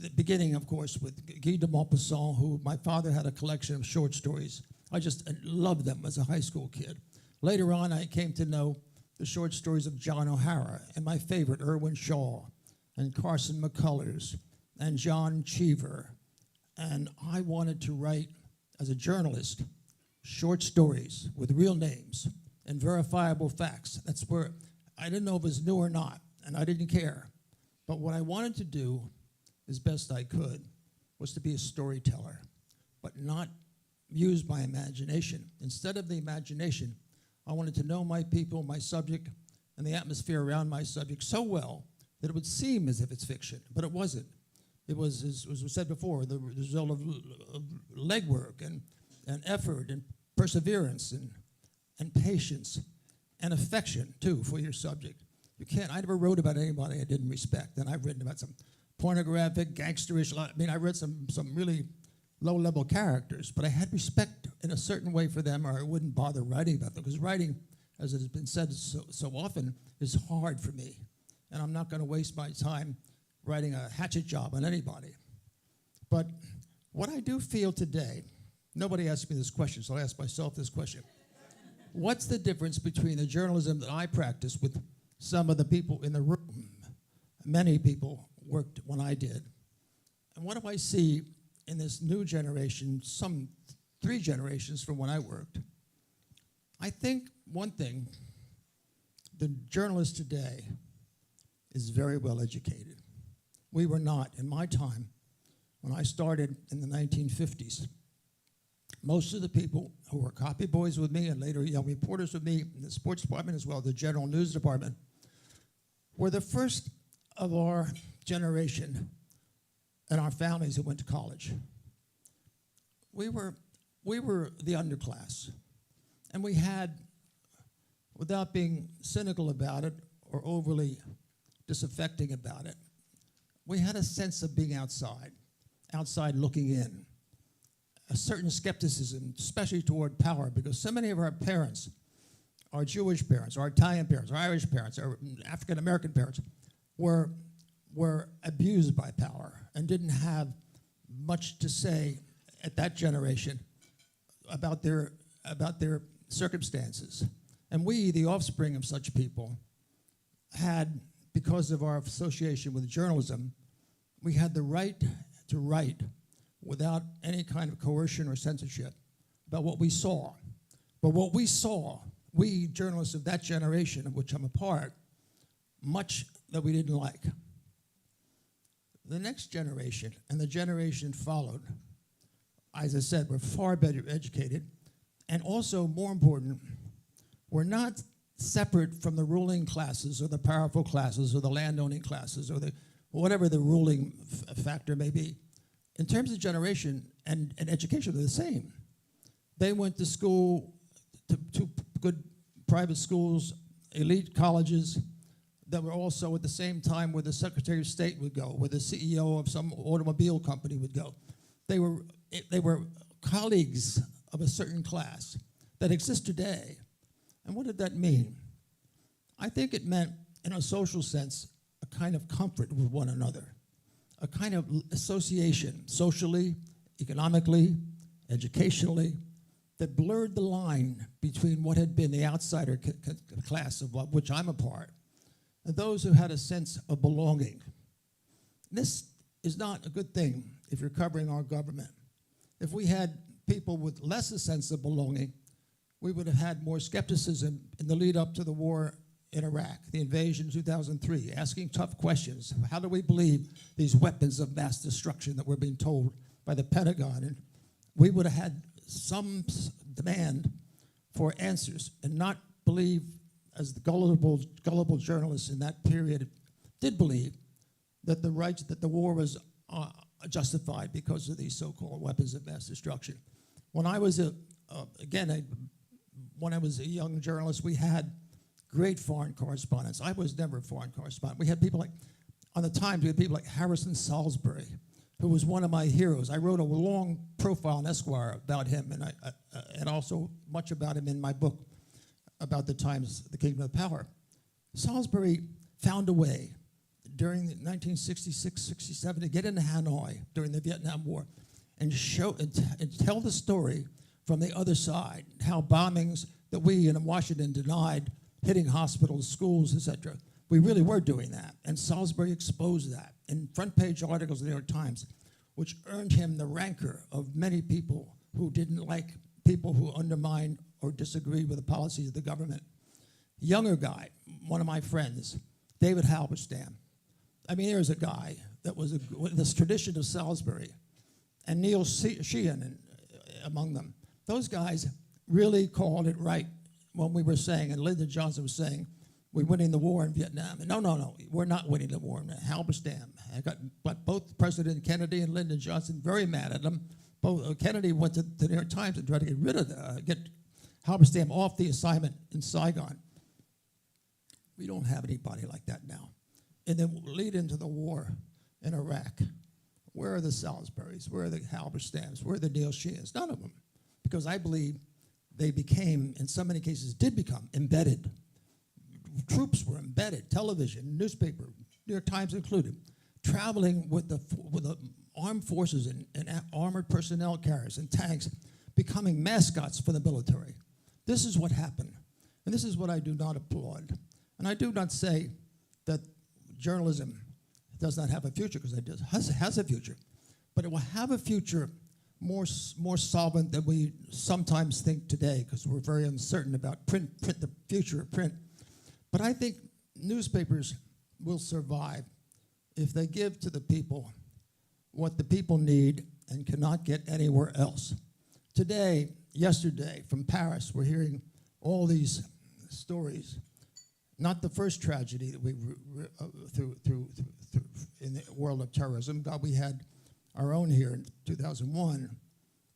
[SPEAKER 3] The beginning, of course, with Guy de Maupassant, who my father had a collection of short stories. I just loved them as a high school kid. Later on, I came to know the short stories of John O'Hara, and my favorite, Irwin Shaw, and Carson McCullers, and John Cheever. And I wanted to write, as a journalist, short stories with real names and verifiable facts. That's where I didn't know if it was new or not, and I didn't care. But what I wanted to do, as best I could, was to be a storyteller, but not use my imagination. Instead of the imagination, I wanted to know my people, my subject, and the atmosphere around my subject so well that it would seem as if it's fiction, but it wasn't. It was, as was said before, the result of legwork and effort and perseverance and patience and affection, too, for your subject. You can't, I never wrote about anybody I didn't respect, and I've written about some pornographic, gangsterish, I mean, I read some really low-level characters, but I had respect in a certain way for them, or I wouldn't bother writing about them, because writing, as it has been said so often, is hard for me, and I'm not going to waste my time writing a hatchet job on anybody. But what I do feel today, nobody asked me this question, so I ask myself this question. What's the difference between the journalism that I practice with some of the people in the room? Many people worked when I did. And what do I see in this new generation, some 3 generations from when I worked? I think one thing, the journalist today is very well educated. We were not, in my time, when I started in the 1950s. Most of the people who were copy boys with me and later young reporters with me in the sports department as well, the general news department, were the first of our generation and our families who went to college. We were the underclass. And we had, without being cynical about it or overly disaffecting about it, we had a sense of being outside looking in. A certain skepticism, especially toward power, because so many of our parents, our Jewish parents, our Italian parents, our Irish parents, our African-American parents, were abused by power and didn't have much to say at that generation about their circumstances. And we, the offspring of such people, had, because of our association with journalism, we had the right to write without any kind of coercion or censorship about what we saw. But what we saw, we journalists of that generation, of which I'm a part, much that we didn't like. The next generation and the generation followed, as I said, were far better educated, and also, more important, were not separate from the ruling classes or the powerful classes or the landowning classes or the whatever the ruling factor may be. In terms of generation and education, they're the same. They went to school, to good private schools, elite colleges that were also at the same time where the Secretary of State would go, where the CEO of some automobile company would go. They were colleagues of a certain class that exists today. And what did that mean? I think it meant, in a social sense, a kind of comfort with one another, a kind of association, socially, economically, educationally, that blurred the line between what had been the outsider class of which I'm a part, and those who had a sense of belonging. This is not a good thing if you're covering our government. If we had people with less a sense of belonging, we would have had more skepticism in the lead up to the war in Iraq, the invasion in 2003, asking tough questions. How do we believe these weapons of mass destruction that we're being told by the Pentagon? And we would have had some demand for answers and not believe, as the gullible journalists in that period did believe, that the war was justified because of these so-called weapons of mass destruction. When I was when I was a young journalist, we had great foreign correspondents. I was never a foreign correspondent. We had people like, on the Times, we had people like Harrison Salisbury, who was one of my heroes. I wrote a long profile in Esquire about him, and also much about him in my book about the Times, The Kingdom of Power. Salisbury found a way during 1966-67 to get into Hanoi during the Vietnam War and tell the story from the other side, how bombings that we in Washington denied, hitting hospitals, schools, etc. We really were doing that, and Salisbury exposed that in front-page articles in the New York Times, which earned him the rancor of many people who didn't like people who undermined or disagreed with the policies of the government. Younger guy, one of my friends, David Halberstam. I mean, here's a guy that was this tradition of Salisbury, and Neil Sheehan among them. Those guys really called it right when we were saying, and Lyndon Johnson was saying, we're winning the war in Vietnam. And no, we're not winning the war. Halberstam, but both President Kennedy and Lyndon Johnson very mad at him. Kennedy went to the New York Times and tried to get Halberstam off the assignment in Saigon. We don't have anybody like that now. And then we'll lead into the war in Iraq. Where are the Salisburys? Where are the Halberstams? Where are the Neil Sheehans? None of them. Because I believe they became, in so many cases, did become embedded. Troops were embedded, television, newspaper, New York Times included, traveling with the armed forces and armored personnel carriers and tanks, becoming mascots for the military. This is what happened. And this is what I do not applaud. And I do not say that journalism does not have a future, because it has a future. But it will have a future more solvent than we sometimes think today, because we're very uncertain about the future of print. But I think newspapers will survive if they give to the people what the people need and cannot get anywhere else. Yesterday, from Paris, we're hearing all these stories. Not the first tragedy that we through in the world of terrorism. God, we had our own here in 2001.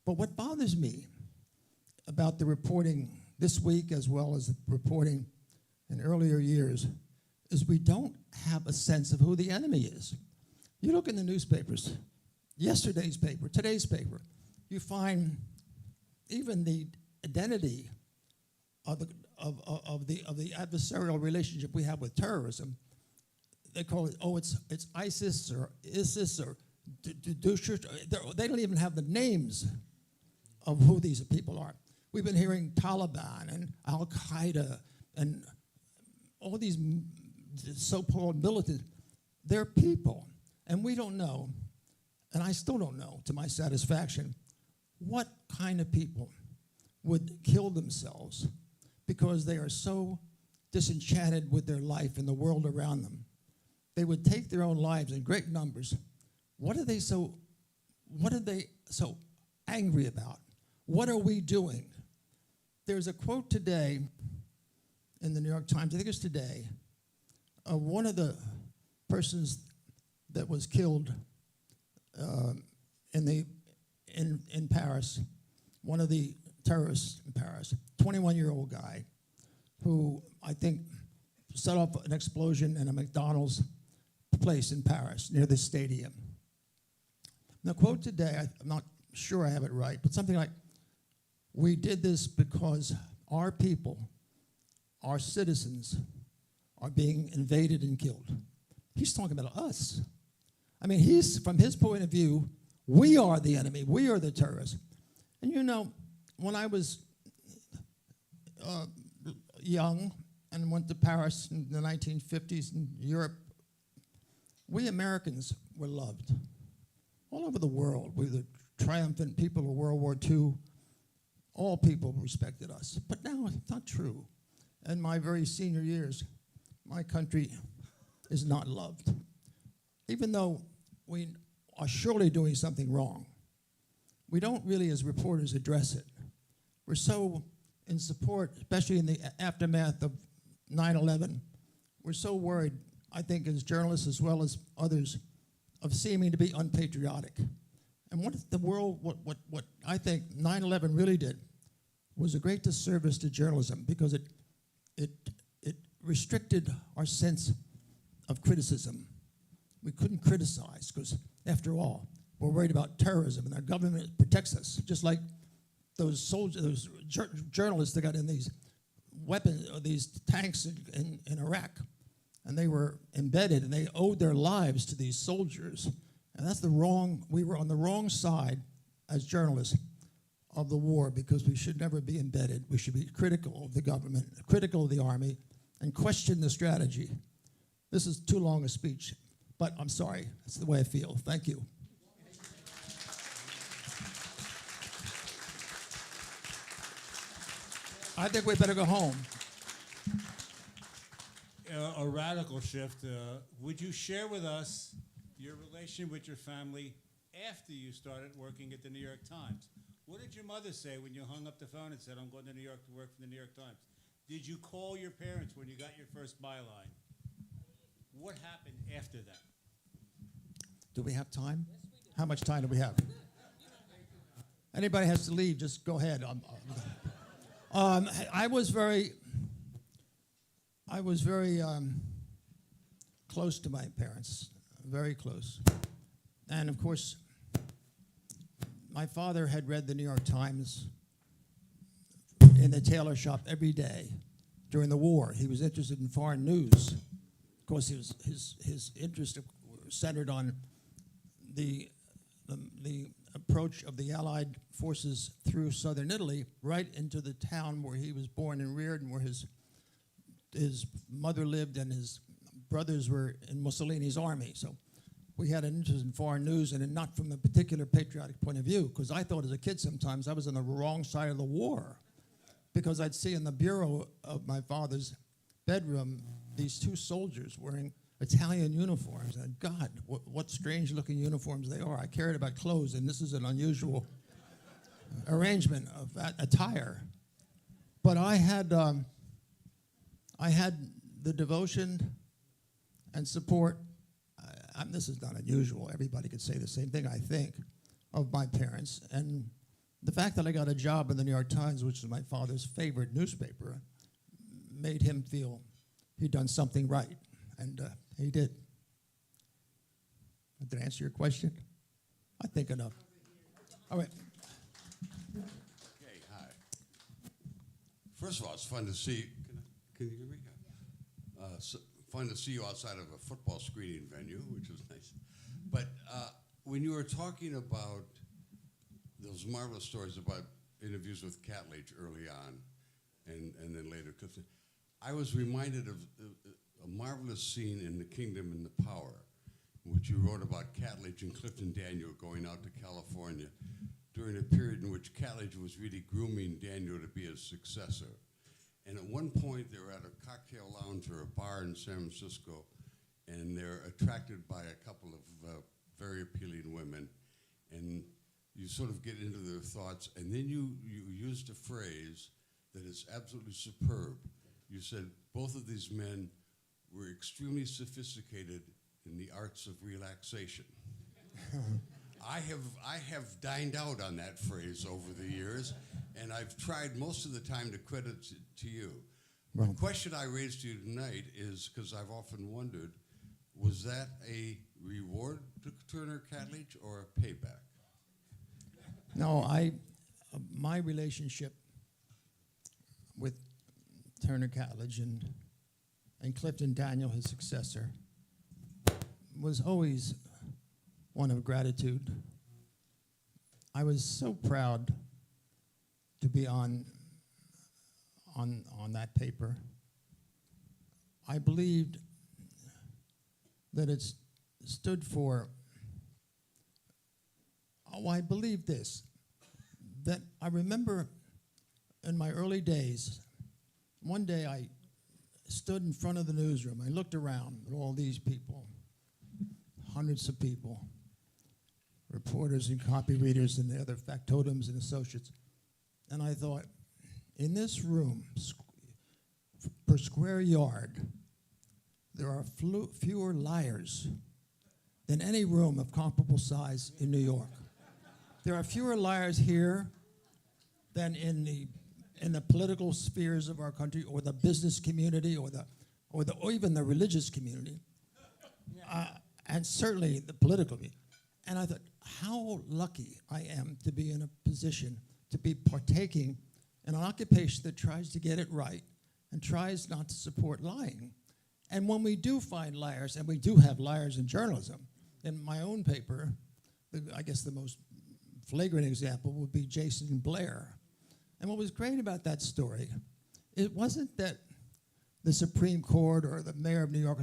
[SPEAKER 3] But what bothers me about the reporting this week, as well as the reporting in earlier years, is we don't have a sense of who the enemy is. You look in the newspapers, yesterday's paper, today's paper, you find even the identity of the adversarial relationship we have with terrorism. They call it, it's ISIS or ISIS or they don't even have the names of who these people are. We've been hearing Taliban and Al-Qaeda and all these so-called militant. They're people, and we don't know, and I still don't know to my satisfaction, what kind of people would kill themselves because they are so disenchanted with their life and the world around them. They would take their own lives in great numbers. What are they so angry about? What are we doing? There's a quote today in the New York Times, I think it's today, one of the persons that was killed in Paris, one of the terrorists in Paris, 21-year-old guy, who I think set off an explosion in a McDonald's place in Paris near the stadium. The quote today, I'm not sure I have it right, but something like, "We did this because our people, our citizens, are being invaded and killed." He's talking about us. I mean, from his point of view, we are the enemy. We are the terrorists. And you know, when I was young and went to Paris in the 1950s in Europe, we Americans were loved. All over the world, we were the triumphant people of World War II. All people respected us. But now it's not true. In my very senior years, my country is not loved. Even though we are surely doing something wrong, we don't really, as reporters, address it. We're so in support, especially in the aftermath of 9/11, we're so worried, I think, as journalists as well as others, of seeming to be unpatriotic. And what I think 9/11 really did was a great disservice to journalism, because it restricted our sense of criticism. We couldn't criticize because, after all, we're worried about terrorism and our government protects us, just like those soldiers, those journalists that got in these weapons, these tanks in Iraq, and they were embedded and they owed their lives to these soldiers. And that's we were on the wrong side as journalists of the war, because we should never be embedded. We should be critical of the government, critical of the army, and question the strategy. This is too long a speech, but I'm sorry. That's the way I feel. Thank you. I think we better go home.
[SPEAKER 6] A radical shift. Would you share with us your relation with your family after you started working at the New York Times? What did your mother say when you hung up the phone and said, "I'm going to New York to work for the New York Times"? Did you call your parents when you got your first byline? What happened after that?
[SPEAKER 3] Do we have time? Yes, we do. How much time do we have? Anybody has to leave, just go ahead. I was very close to my parents, very close. And of course, my father had read the New York Times in the tailor shop every day during the war. He was interested in foreign news. Of course, his interest centered on the approach of the Allied forces through southern Italy, right into the town where he was born and reared, and where his mother lived and his brothers were in Mussolini's army. So we had an interest in foreign news, and not from a particular patriotic point of view, because I thought as a kid sometimes I was on the wrong side of the war, because I'd see in the bureau of my father's bedroom these two soldiers wearing Italian uniforms. And God, what strange-looking uniforms they are. I cared about clothes, and this is an unusual arrangement of attire. But I had the devotion and support. This is not unusual. Everybody could say the same thing, I think, of my parents. And the fact that I got a job in the New York Times, which is my father's favorite newspaper, made him feel he'd done something right. And he did. Did I answer your question? I think enough. All right.
[SPEAKER 7] Okay, hi. First of all, it's fun to see. Can you hear me? Fun to see you outside of a football screening venue, which was nice. But when you were talking about those marvelous stories about interviews with Catledge early on, and then later Clifton, I was reminded of a marvelous scene in The Kingdom and the Power, in which you wrote about Catledge and Clifton Daniel going out to California during a period in which Catledge was really grooming Daniel to be his successor. And at one point, they were at a cocktail lounge or a bar in San Francisco, and they're attracted by a couple of very appealing women. And you sort of get into their thoughts, and then you used a phrase that is absolutely superb. you said both of these men were extremely sophisticated in the arts of relaxation. I have dined out on that phrase over the years, and I've tried most of the time to credit it to you.
[SPEAKER 3] Well,
[SPEAKER 7] The question I raised to you tonight is, because I've often wondered, was that a reward to Turner Catledge or a payback?
[SPEAKER 3] no, my relationship with Turner Catledge and Clifton Daniel, his successor, was always one of gratitude. I was so proud to be on that paper. I believed that it stood for, I believed this, that I remember in my early days, one day I stood in front of the newsroom. I looked around at all these people, hundreds of people, reporters and copy readers and the other factotums and associates. And I thought, in this room, per square yard, there are fewer liars than any room of comparable size in New York. There are fewer liars here than in the political spheres of our country, or the business community, or even the religious community, and certainly the political community. And I thought, how lucky I am to be in a position to be partaking in an occupation that tries to get it right and tries not to support lying. And when we do find liars, and we do have liars in journalism, in my own paper, I guess the most flagrant example would be Jason Blair. And what was great about that story, it wasn't that the Supreme Court or the mayor of New York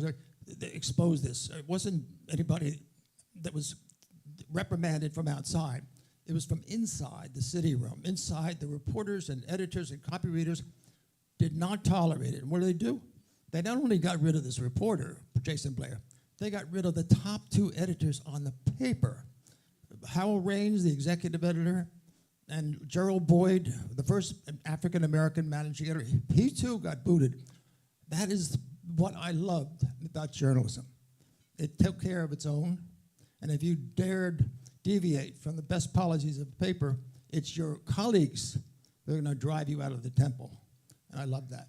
[SPEAKER 3] exposed this. It wasn't anybody that was reprimanded from outside. It was from inside the city room. Inside, the reporters and editors and copy readers did not tolerate it. And what do? They not only got rid of this reporter, Jason Blair, they got rid of the top two editors on the paper. Howell Raines, the executive editor, and Gerald Boyd, the first African-American managing editor, he too got booted. That is what I loved about journalism. It took care of its own, and if you dared deviate from the best policies of the paper, it's your colleagues that are going to drive you out of the temple, and I love that.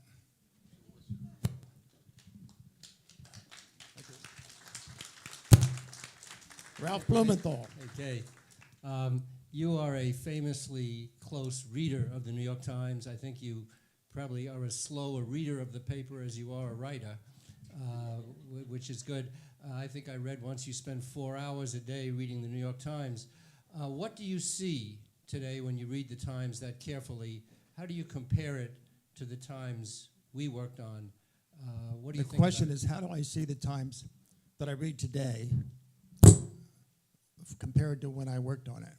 [SPEAKER 3] Ralph Blumenthal.
[SPEAKER 8] Okay. You are a famously close reader of the New York Times. I think you probably are as slow a reader of the paper as you are a writer, which is good. I think I read once you spend 4 hours a day reading the New York Times. What do you see today when you read the Times that carefully? How do you compare it to the Times we worked on? What do you think?
[SPEAKER 3] The question is, how do I see the Times that I read today compared to when I worked on it?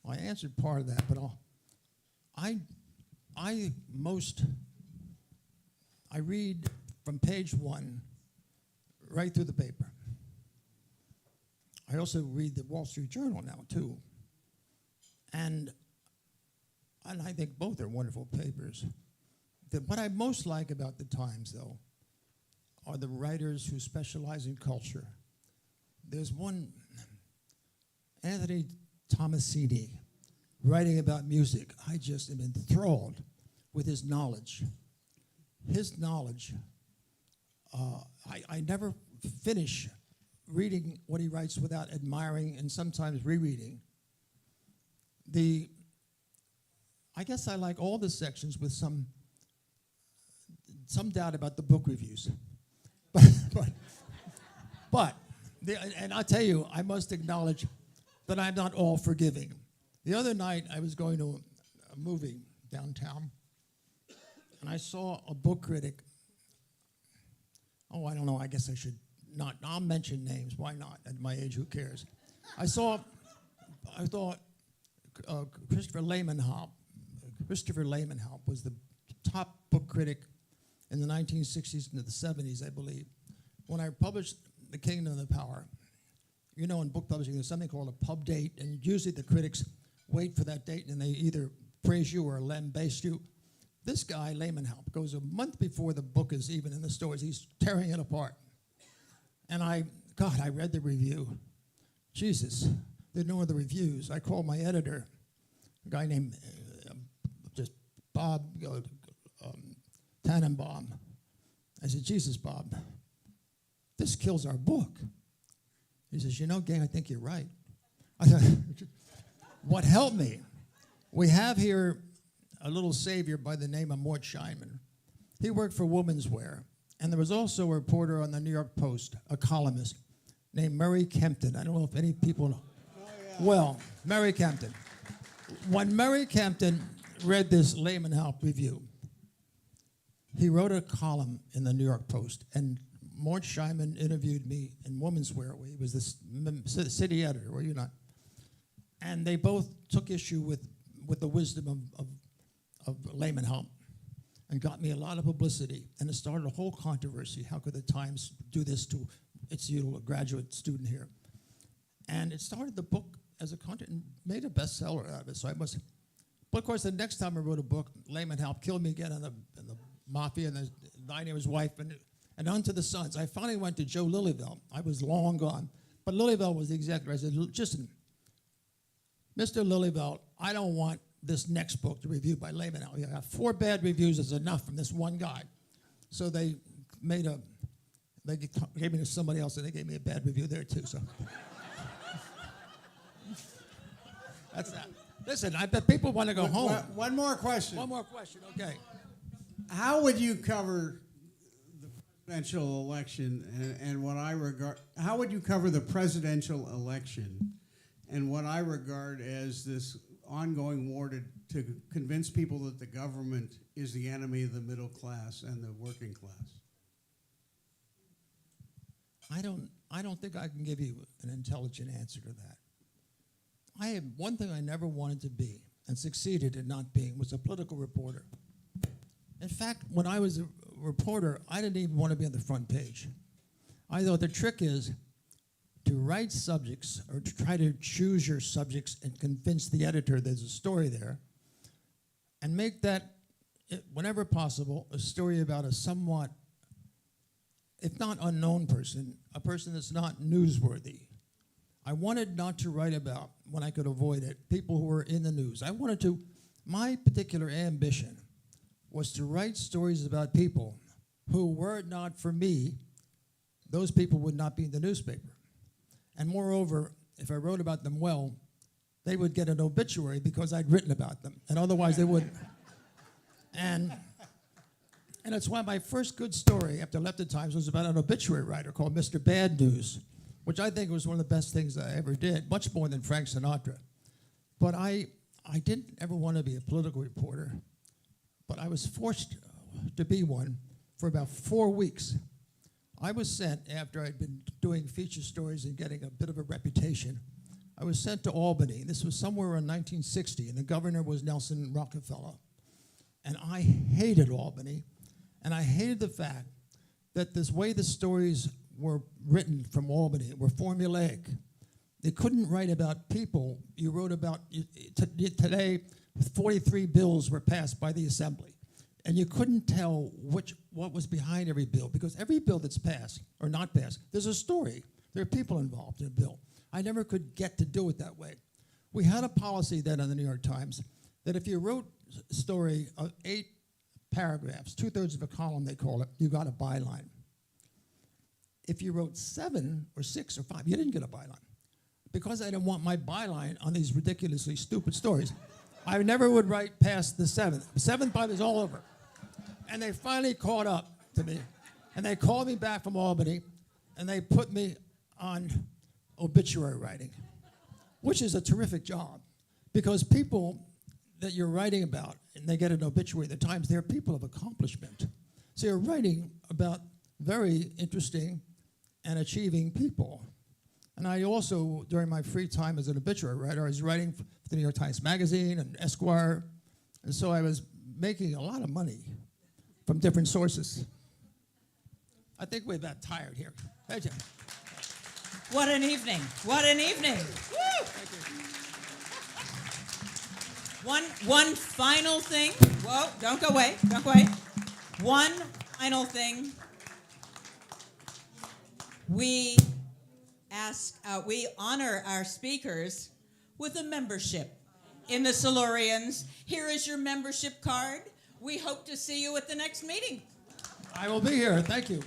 [SPEAKER 3] Well, I answered part of that, but I read from page one right through the paper. I also read the Wall Street Journal now too, and I think both are wonderful papers. What I most like about the Times, though, are the writers who specialize in culture. There's one, Anthony Tomasini, writing about music. I just am enthralled with his knowledge. His knowledge, I never finish reading what he writes without admiring and sometimes rereading. I guess I like all the sections with some doubt about the book reviews. And I'll tell you, I must acknowledge that I'm not all forgiving. The other night, I was going to a movie downtown, and I saw a book critic. Oh, I don't know, I guess I should not. I'll mention names, why not? At my age, who cares? I thought Christopher Lamenhaupt was the top book critic in the 1960s into the 70s, I believe. When I published The Kingdom of the Power, you know, in book publishing, there's something called a pub date, and usually the critics wait for that date, and they either praise you or lambaste you. This guy, Lehmann-Haupt, goes a month before the book is even in the stores. He's tearing it apart. And I read the review. Jesus, there are no other reviews. I called my editor, a guy named just Bob Tannenbaum. I said, Jesus, Bob, this kills our book. He says, you know, gang, I think you're right. I said, what helped me? We have here a little savior by the name of Mort Scheinman. He worked for Women's Wear. And there was also a reporter on the New York Post, a columnist, named Murray Kempton. I don't know if any people know. Oh, yeah. Well, Murray Kempton. When Murray Kempton read this Lehmann-Haupt review, he wrote a column in the New York Post, and Mort Scheinman interviewed me in Women's Wear. He was the city editor, were you not? And they both took issue with the wisdom of Lehmann-Haupt and got me a lot of publicity. And it started a whole controversy. How could the Times do this to its graduate student here? And it started the book as a content and made a bestseller out of it. So I must. But of course, the next time I wrote a book, Lehmann-Haupt killed me again in the mafia and dining his wife and unto the sons. I finally went to Joe Lillyville. I was long gone. But Lillyville was the executor. I said, listen, Mr. Lillyville, I don't want this next book to review by Lehmann-Haupt. I got 4 bad reviews is enough from this one guy. So they gave me to somebody else, and they gave me a bad review there too. So that's that. Listen, I bet people want to go home.
[SPEAKER 9] One more question.
[SPEAKER 3] One more question, okay.
[SPEAKER 9] How would you cover the presidential election and what I regard? How would you cover the presidential election and what I regard as this ongoing war to convince people that the government is the enemy of the middle class and the working class?
[SPEAKER 3] I don't think I can give you an intelligent answer to that. I have one thing I never wanted to be and succeeded in not being was a political reporter. In fact, when I was a reporter, I didn't even want to be on the front page. I thought the trick is to write subjects or to try to choose your subjects and convince the editor there's a story there and make that, whenever possible, a story about a somewhat, if not unknown person, a person that's not newsworthy. I wanted not to write about, when I could avoid it, people who were in the news. My particular ambition was to write stories about people who, were it not for me, those people would not be in the newspaper. And moreover, if I wrote about them well, they would get an obituary because I'd written about them, and otherwise they wouldn't. And that's why my first good story after I left the Times was about an obituary writer called Mr. Bad News, which I think was one of the best things I ever did, much more than Frank Sinatra. But I didn't ever want to be a political reporter, but I was forced to be one for about 4 weeks. I was sent, after I'd been doing feature stories and getting a bit of a reputation, I was sent to Albany. This was somewhere in 1960, and the governor was Nelson Rockefeller. And I hated Albany, and I hated the fact that this way the stories were written from Albany were formulaic. They couldn't write about people. You wrote about, today, 43 bills were passed by the Assembly. And you couldn't tell what was behind every bill, because every bill that's passed or not passed, there's a story. There are people involved in a bill. I never could get to do it that way. We had a policy then in the New York Times that if you wrote a story of 8 paragraphs, 2/3 of a column they call it, you got a byline. If you wrote 7 or 6 or 5, you didn't get a byline. Because I didn't want my byline on these ridiculously stupid stories, I never would write past the 7th. The 7th byline was all over. And they finally caught up to me, and they called me back from Albany, and they put me on obituary writing, which is a terrific job, because people that you're writing about, and they get an obituary in the Times, they're people of accomplishment. So you're writing about very interesting and achieving people. And I also, during my free time as an obituary writer, I was writing for the New York Times Magazine and Esquire, and so I was making a lot of money from different sources. I think we're about tired here. Thank you.
[SPEAKER 1] What an evening. What an evening. Woo! One final thing. Whoa, don't go away. Don't go away. One final thing. We honor our speakers with a membership in the Silurians. Here is your membership card. We hope to see you at the next meeting.
[SPEAKER 3] I will be here. Thank you.